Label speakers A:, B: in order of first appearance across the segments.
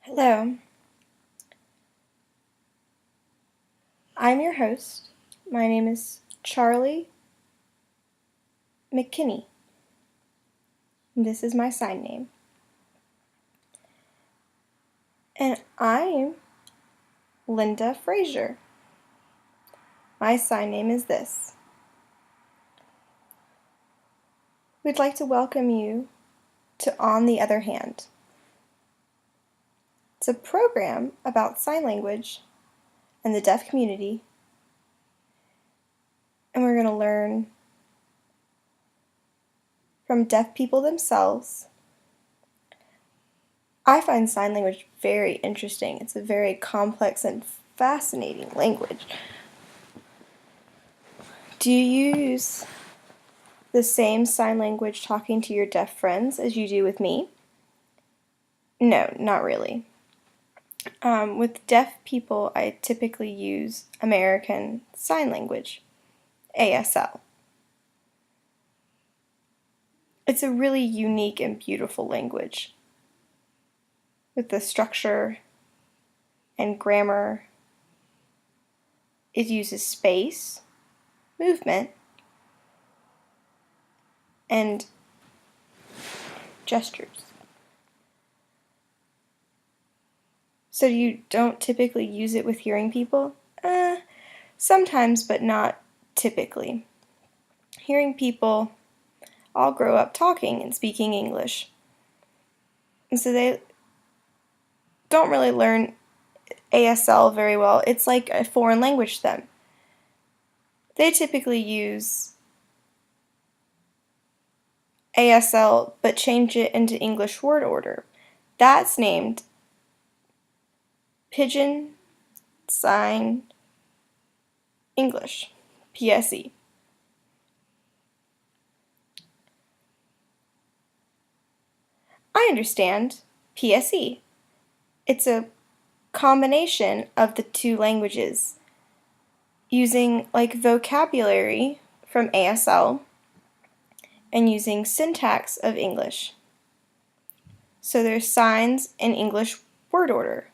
A: Hello, I'm your host. My name is Charlie McKinney. This is my sign name. And I'm Linda Frazier. My sign name is this. We'd like to welcome you to On the Other Hand. It's a program about sign language and the deaf community. And we're going to learn from deaf people themselves. I find sign language very interesting. It's a very complex and fascinating language. Do you use the same sign language talking to your deaf friends as you do with me? No, not really. With deaf people, I typically use American Sign Language, ASL. It's a really unique and beautiful language with the structure and grammar. It uses space, movement, and gestures. So you don't typically use it with hearing people? Sometimes, but not typically. Hearing people all grow up talking and speaking English. And so they don't really learn ASL very well. It's like a foreign language to them. They typically use ASL but change it into English word order. That's named Pidgin Sign English, PSE. I understand PSE. It's a combination of the two languages using like vocabulary from ASL and using syntax of English. So there's signs in English word order.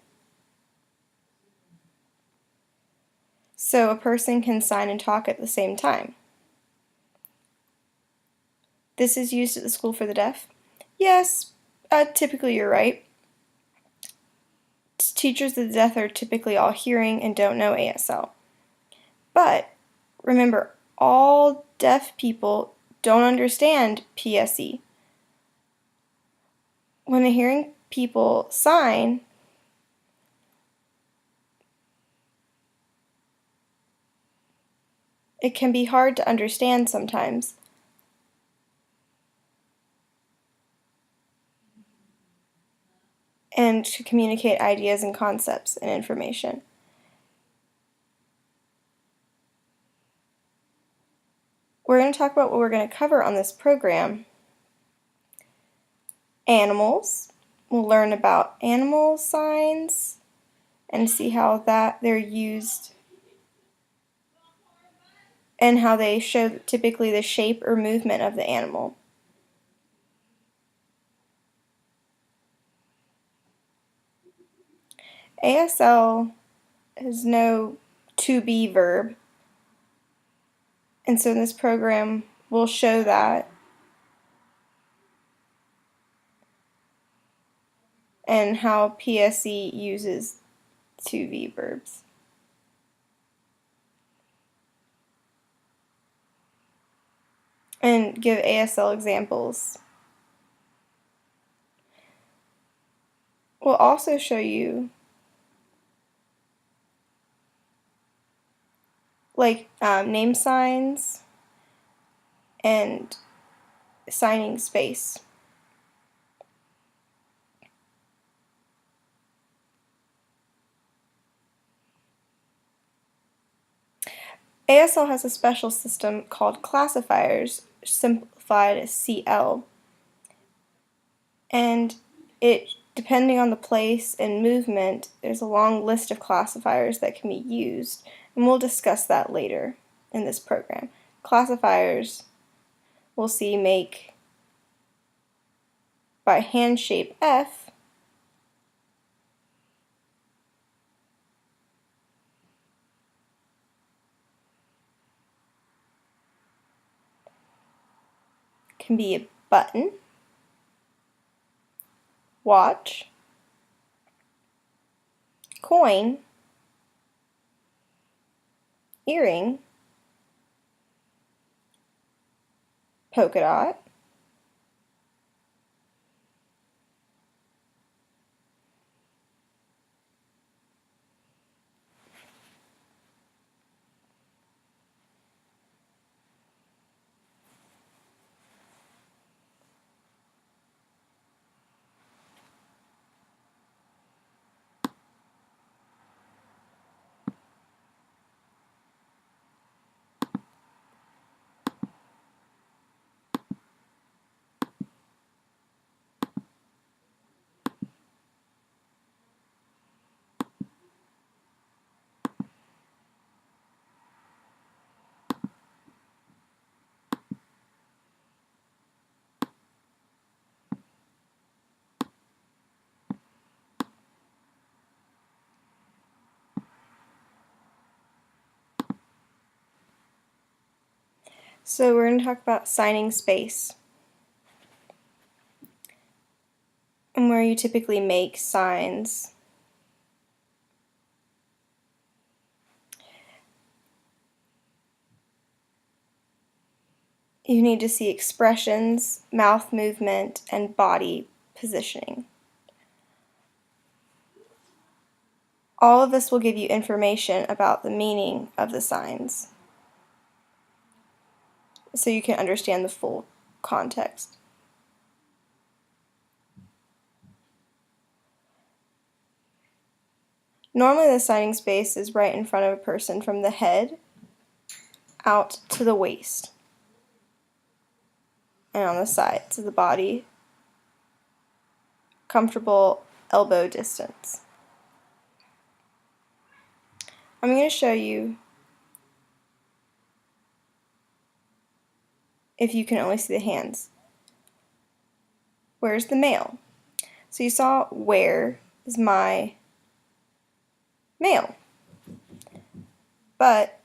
A: So a person can sign and talk at the same time. This is used at the School for the Deaf? Yes, typically you're right. Teachers of the deaf are typically all hearing and don't know ASL. But remember, all deaf people don't understand PSE. When the hearing people sign, it can be hard to understand sometimes. And to communicate ideas and concepts and information. We're going to talk about what we're going to cover on this program. Animals. We'll learn about animal signs and see how they're used and how they show typically the shape or movement of the animal. ASL has no to be verb, and so in this program we'll show that and how PSE uses to be verbs. And give ASL examples. We'll also show you like name signs and signing space. ASL has a special system called classifiers, simplified as CL, and it, depending on the place and movement, there's a long list of classifiers that can be used, and we'll discuss that later in this program. Classifiers we'll see make by hand shape F can be a button, watch, coin, earring, polka dot, So we're going to talk about signing space and where you typically make signs. You need to see expressions, mouth movement, and body positioning. All of this will give you information about the meaning of the signs, so you can understand the full context. Normally the signing space is right in front of a person from the head out to the waist and on the sides of the body, comfortable elbow distance. I'm going to show you, if you can only see the hands, where's the male? So you saw where is my male, but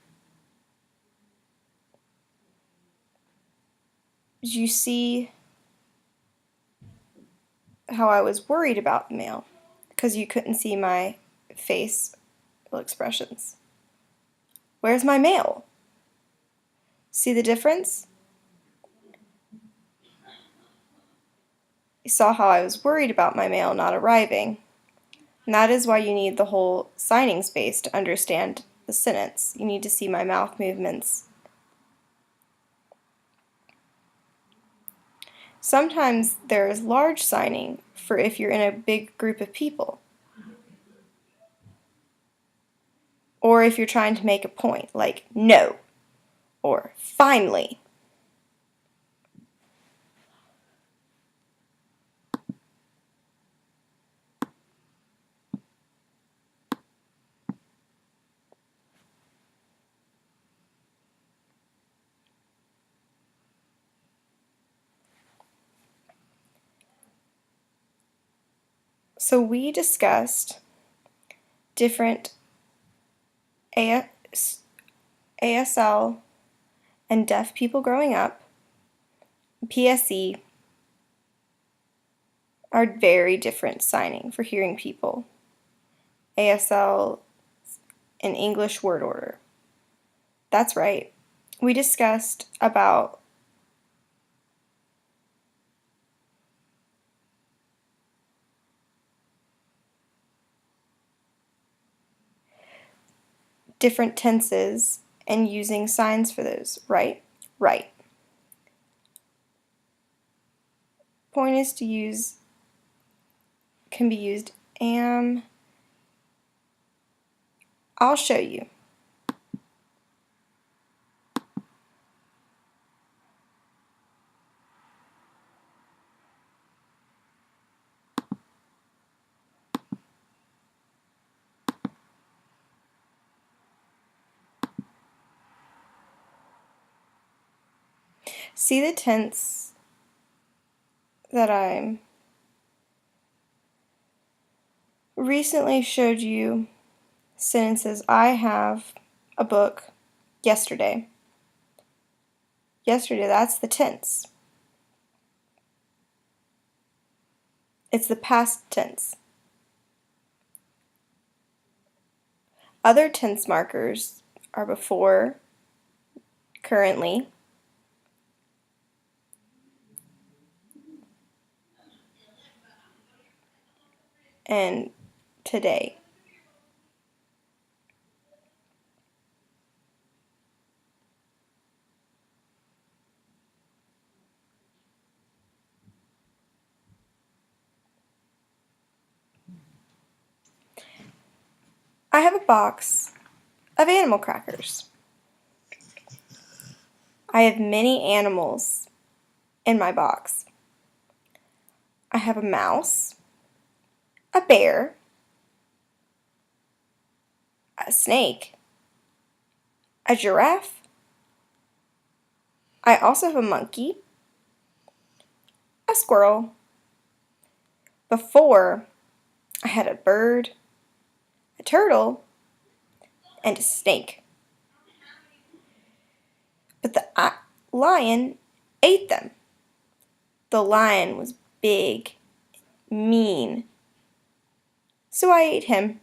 A: did you see how I was worried about the male? Because you couldn't see my facial expressions. Where's my male? See the difference? You saw how I was worried about my male not arriving. And that is why you need the whole signing space to understand the sentence. You need to see my mouth movements. Sometimes there is large signing for if you're in a big group of people, or if you're trying to make a point, like no, or finally. So we discussed different ASL and deaf people growing up. PSE are very different signing for hearing people. ASL and English word order. That's right. We discussed about different tenses and using signs for those, right? Right. Point is to use, can be used am. I'll show you. See the tense that I recently showed you sentences. I have a book yesterday. Yesterday, that's the tense. It's the past tense. Other tense markers are before, currently, and today. I have a box of animal crackers. I have many animals in my box. I have a mouse, a bear, a snake, a giraffe. I also have a monkey, a squirrel. Before, I had a bird, a turtle, and a snake. But the lion ate them. The lion was big, mean, so I ate him.